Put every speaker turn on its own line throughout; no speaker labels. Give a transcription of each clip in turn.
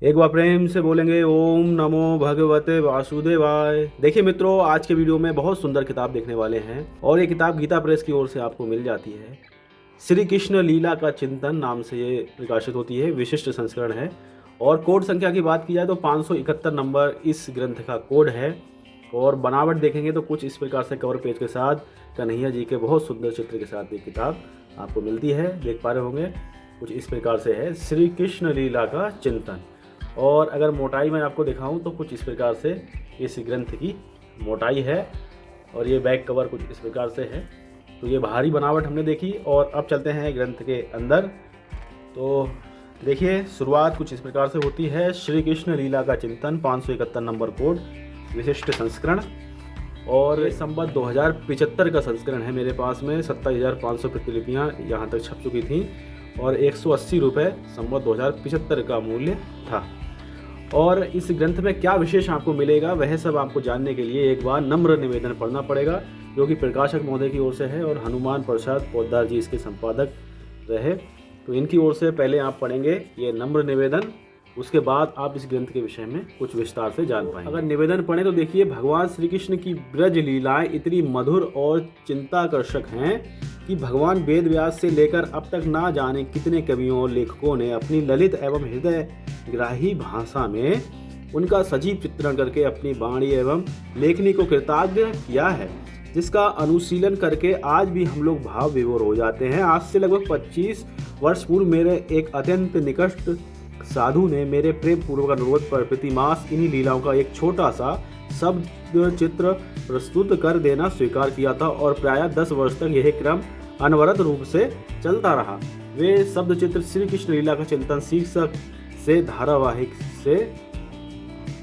एक बार प्रेम से बोलेंगे ओम नमो भगवते वासुदेवाय। देखिए मित्रों, आज के वीडियो में बहुत सुंदर किताब देखने वाले हैं और ये किताब गीता प्रेस की ओर से आपको मिल जाती है। श्री कृष्ण लीला का चिंतन नाम से ये प्रकाशित होती है, विशिष्ट संस्करण है। और कोड संख्या की बात की जाए तो 571 नंबर इस ग्रंथ का कोड है। और बनावट देखेंगे तो कुछ इस प्रकार से कवर पेज के साथ कन्हैया जी के बहुत सुंदर चित्र के साथ ये किताब आपको मिलती है। देख पा रहे होंगे कुछ इस प्रकार से है, श्री कृष्ण लीला का चिंतन। और अगर मोटाई मैं आपको दिखाऊं तो कुछ इस प्रकार से इस ग्रंथ की मोटाई है। और ये बैक कवर कुछ इस प्रकार से है। तो ये बाहरी बनावट हमने देखी और अब चलते हैं ग्रंथ के अंदर। तो देखिए, शुरुआत कुछ इस प्रकार से होती है, श्री कृष्ण लीला का चिंतन 571 नंबर कोड, विशिष्ट संस्करण। और ये संवत 2075 का संस्करण है मेरे पास में। 27,500 प्रतिलिपियाँ यहाँ तक छप चुकी थी और 180 रुपये संवत 2075 का मूल्य था। और इस ग्रंथ में क्या विशेष आपको मिलेगा वह सब आपको जानने के लिए एक बार नम्र निवेदन पढ़ना पड़ेगा, जो कि प्रकाशक महोदय की ओर से है और हनुमान प्रसाद पोद्दार जी इसके संपादक रहे। तो इनकी ओर से पहले आप पढ़ेंगे ये नम्र निवेदन, उसके बाद आप इस ग्रंथ के विषय में कुछ विस्तार से जान पाएंगे। अगर निवेदन पढ़ें तो देखिए, भगवान श्री कृष्ण की ब्रज लीलाएं इतनी मधुर और चिंताकर्षक हैं कि भगवान वेद व्यास से लेकर अब तक ना जाने कितने कवियों और लेखकों ने अपनी ललित एवं हृदय ग्राही भाषा में उनका सजीव चित्रण करके अपनी वाणी एवं लेखनी को कृतज्ञ किया है, जिसका अनुशीलन करके आज भी हम लोग भाव विभोर हो जाते हैं। आज से लगभग 25 वर्ष पूर्व मेरे एक अत्यंत निकट साधु ने मेरे प्रेम पूर्वक अनुरोध पर प्रतिमास इन्हीं लीलाओं का एक छोटा सा शब्द चित्र प्रस्तुत कर देना स्वीकार किया था और प्रायः 10 वर्ष तक यह क्रम अनवरत रूप से चलता रहा। वे शब्द चित्र श्री कृष्ण लीला का चिंतन शीर्षक से धारावाहिक से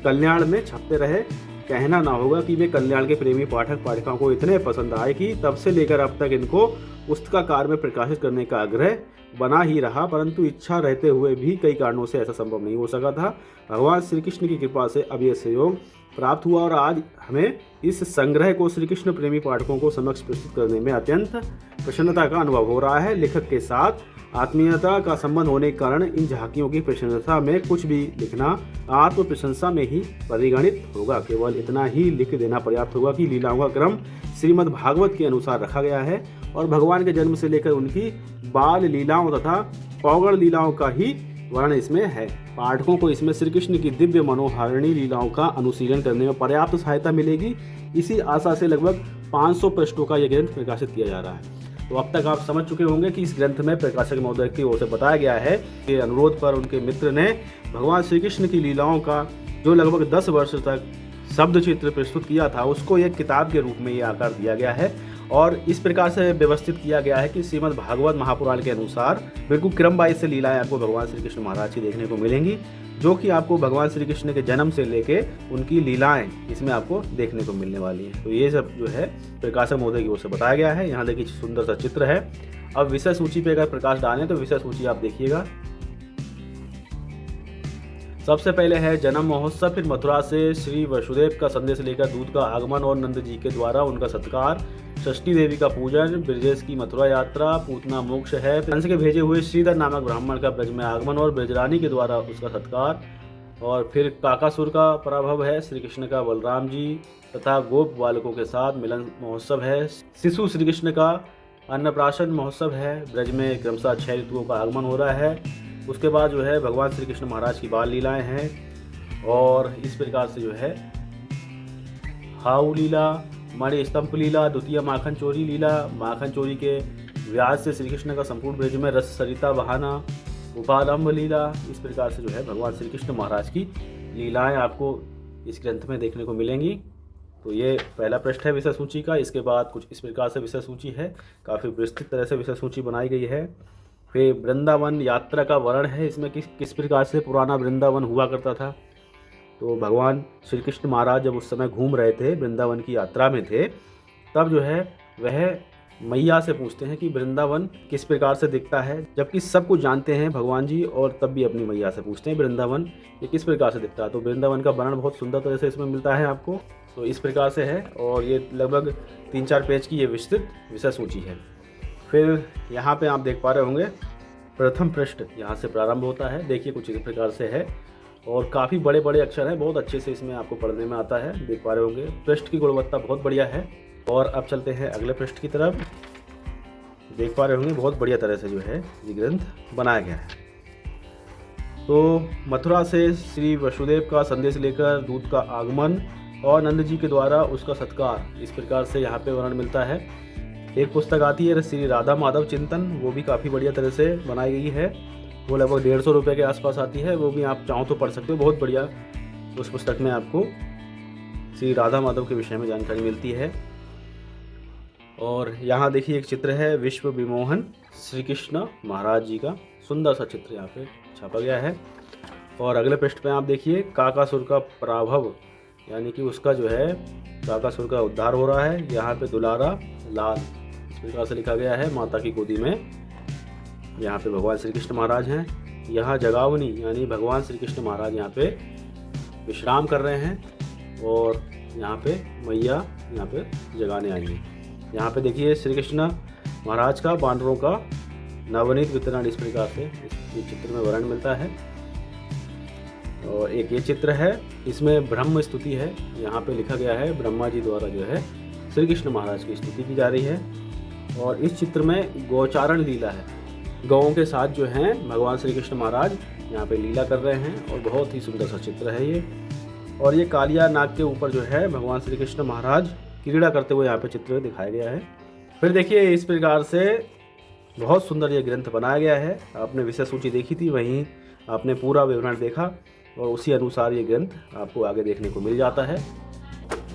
कल्याण में छपते रहे। कहना ना होगा कि वे कल्याण के प्रेमी पाठक पाठिकाओं को इतने पसंद आए कि तब से लेकर अब तक इनको पुस्तकाकार में प्रकाशित करने का आग्रह बना ही रहा, परंतु इच्छा रहते हुए भी कई कारणों से ऐसा संभव नहीं हो सका था। भगवान श्री कृष्ण की कृपा से अब यह सहयोग प्राप्त हुआ और आज हमें इस संग्रह को श्री कृष्ण प्रेमी पाठकों को समक्ष प्रस्तुत करने में अत्यंत प्रसन्नता का अनुभव हो रहा है। लेखक के साथ आत्मीयता का संबंध होने के कारण इन झांकियों की प्रशंसा में कुछ भी लिखना आत्म प्रशंसा में ही परिगणित होगा। केवल इतना ही लिख देना पर्याप्त होगा कि लीलाओं का क्रम श्रीमद् भागवत के अनुसार रखा गया है और भगवान के जन्म से लेकर उनकी बाल लीलाओं तथा पौगड़ लीलाओं का ही वर्णन इसमें है। पाठकों को इसमें श्री कृष्ण की दिव्य मनोहारिणी लीलाओं का अनुशीलन करने में पर्याप्त सहायता मिलेगी। इसी आशा से लगभग 500 पृष्ठों का यह ग्रंथ प्रकाशित किया जा रहा है। तो अब तक आप समझ चुके होंगे कि इस ग्रंथ में प्रकाशक महोदय की ओर से बताया गया है कि अनुरोध पर उनके मित्र ने भगवान श्री कृष्ण की लीलाओं का जो लगभग 10 वर्ष तक शब्द चित्र प्रस्तुत किया था, उसको एक किताब के रूप में ये आकार दिया गया है और इस प्रकार से व्यवस्थित किया गया है कि श्रीमद् भागवत महापुराण के अनुसार बिल्कुल क्रम वाइज से लीलाएं आपको भगवान श्री कृष्ण महाराज की देखने को मिलेंगी, जो कि आपको भगवान श्री कृष्ण के जन्म से लेके उनकी लीलाएं इसमें आपको देखने को मिलने वाली हैं। तो ये सब जो है प्रकाशक महोदय की ओर से बताया गया है। यहाँ देखिए सुंदर सा चित्र है। अब विषय सूची पे अगर प्रकाश डालें तो विषय सूची आप देखिएगा। सबसे पहले है जन्म महोत्सव, फिर मथुरा से श्री वसुदेव का संदेश लेकर दूध का आगमन और नंद जी के द्वारा उनका सत्कार, षष्ठी देवी का पूजन, ब्रजेश की मथुरा यात्रा, पूतना मोक्ष है, कंस के भेजे हुए श्रीधर नामक ब्राह्मण का ब्रज में आगमन और ब्रजरानी के द्वारा उसका सत्कार, और फिर काकासुर का पराभव है, श्री कृष्ण का बलराम जी तथा गोप बालकों के साथ मिलन महोत्सव है, शिशु श्री कृष्ण का अन्नप्राशन महोत्सव है, ब्रज में क्रमशः 6 ऋतुओं का आगमन हो रहा है। उसके बाद जो है भगवान श्री कृष्ण महाराज की बाल लीलाएं हैं और इस प्रकार से जो है हाउ लीला, मणि स्तंभ लीला, द्वितीय माखन चोरी लीला, माखन चोरी के व्याज से श्री कृष्ण का संपूर्ण ब्रज में रस सरिता बहाना, उपालंब लीला, इस प्रकार से जो है भगवान श्री कृष्ण महाराज की लीलाएं आपको इस ग्रंथ में देखने को मिलेंगी। तो ये पहला पृष्ठ है विषय सूची का। इसके बाद कुछ इस प्रकार से विषय सूची है, काफ़ी विस्तृत तरह से विषय सूची बनाई गई है। फिर वृंदावन यात्रा का वर्णन है, इसमें किस प्रकार से पुराना वृंदावन हुआ करता था। तो भगवान श्री कृष्ण महाराज जब उस समय घूम रहे थे, वृंदावन की यात्रा में थे, तब जो है वह मैया से पूछते हैं कि वृंदावन किस प्रकार से दिखता है, जबकि सब कुछ जानते हैं भगवान जी और तब भी अपनी मैया से पूछते हैं वृंदावन ये किस प्रकार से दिखता है। तो वृंदावन का वर्णन बहुत सुंदर तरह से इसमें मिलता है आपको। तो इस प्रकार से है और ये लगभग 3-4 पेज की ये विस्तृत विषय सूची है। फिर यहाँ पे आप देख पा रहे होंगे प्रथम पृष्ठ यहाँ से प्रारंभ होता है। देखिए कुछ इस प्रकार से है। और काफ़ी बड़े बड़े अक्षर हैं, बहुत अच्छे से इसमें आपको पढ़ने में आता है, देख पा रहे होंगे। पृष्ठ की गुणवत्ता बहुत बढ़िया है। और अब चलते हैं अगले पृष्ठ की तरफ। देख पा रहे होंगे बहुत बढ़िया तरह से जो है ये ग्रंथ बनाया गया है। तो मथुरा से श्री वसुदेव का संदेश लेकर दूत का आगमन और नंद जी के द्वारा उसका सत्कार, इस प्रकार से यहाँ पे वर्णन मिलता है। एक पुस्तक आती है श्री राधा माधव चिंतन, वो भी काफ़ी बढ़िया तरह से बनाई गई है। वो लगभग 150 रुपये के आसपास आती है, वो भी आप चाहो तो पढ़ सकते हो, बहुत बढ़िया। उस पुस्तक में आपको श्री राधा माधव के विषय में जानकारी मिलती है। और यहाँ देखिए एक चित्र है विश्व विमोहन श्री कृष्ण महाराज जी का, सुंदर सा चित्र यहाँ पे छापा गया है। और अगले पृष्ठ पे आप देखिए काकासुर का पराभव, यानी कि उसका जो है काकासुर का उद्धार हो रहा है। यहाँ पे दुलारा लाल इस प्रकार से लिखा गया है, माता की गोदी में यहाँ पे भगवान श्री कृष्ण महाराज हैं। यहाँ जगावनी यानी भगवान श्री कृष्ण महाराज यहाँ पे विश्राम कर रहे हैं और यहाँ पे मैया यहाँ पे जगाने आई हैं। यहाँ पे देखिए श्री कृष्ण महाराज का बानरों का नवनीत वितरण, इस प्रकार से इस चित्र में वर्णन मिलता है। और एक ये चित्र है, इसमें ब्रह्म स्तुति है। यहाँ पे लिखा गया है ब्रह्मा जी द्वारा जो है श्री कृष्ण महाराज की स्तुति की जा रही है। और इस चित्र में गोचारण लीला है, गौओं के साथ जो हैं भगवान श्री कृष्ण महाराज यहाँ पे लीला कर रहे हैं और बहुत ही सुंदर सा चित्र है ये। और ये कालिया नाग के ऊपर जो है भगवान श्री कृष्ण महाराज क्रीड़ा करते हुए यहाँ पे चित्र दिखाया गया है। फिर देखिए इस प्रकार से बहुत सुंदर ये ग्रंथ बनाया गया है। आपने विषय सूची देखी थी, वहीं आपने पूरा विवरण देखा और उसी अनुसार ये ग्रंथ आपको आगे देखने को मिल जाता है।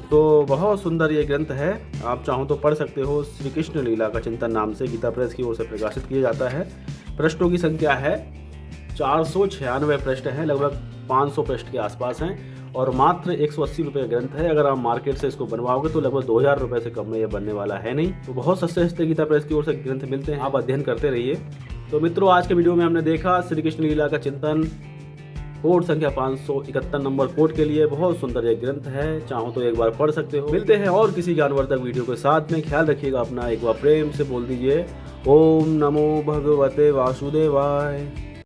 तो बहुत सुंदर ये ग्रंथ है, आप चाहो तो पढ़ सकते हो। श्री कृष्ण लीला का चिंतन नाम से गीता प्रेस की ओर से प्रकाशित किया जाता है। पृष्ठों की संख्या है 496 पृष्ठ है, लगभग 500 पृष्ठ के आसपास हैं और मात्र 180 रुपये ग्रंथ है। अगर आप मार्केट से इसको बनवाओगे तो लगभग 2000 रुपये से कम में ये बनने वाला है नहीं। तो बहुत सस्ते सस्ते गीता प्रेस की ओर से ग्रंथ मिलते हैं, आप अध्ययन करते रहिए। तो मित्रों आज के वीडियो में हमने देखा श्री कृष्ण लीला का चिंतन, कोड संख्या 571 नंबर कोड के लिए बहुत सुंदर ये ग्रंथ है, चाहो तो एक बार पढ़ सकते हो। मिलते हैं और किसी ज्ञानवर्धक वीडियो के साथ में, ख्याल रखिएगा अपना, एक बार प्रेम से बोल दीजिए ओम नमो भगवते वासुदेवाय।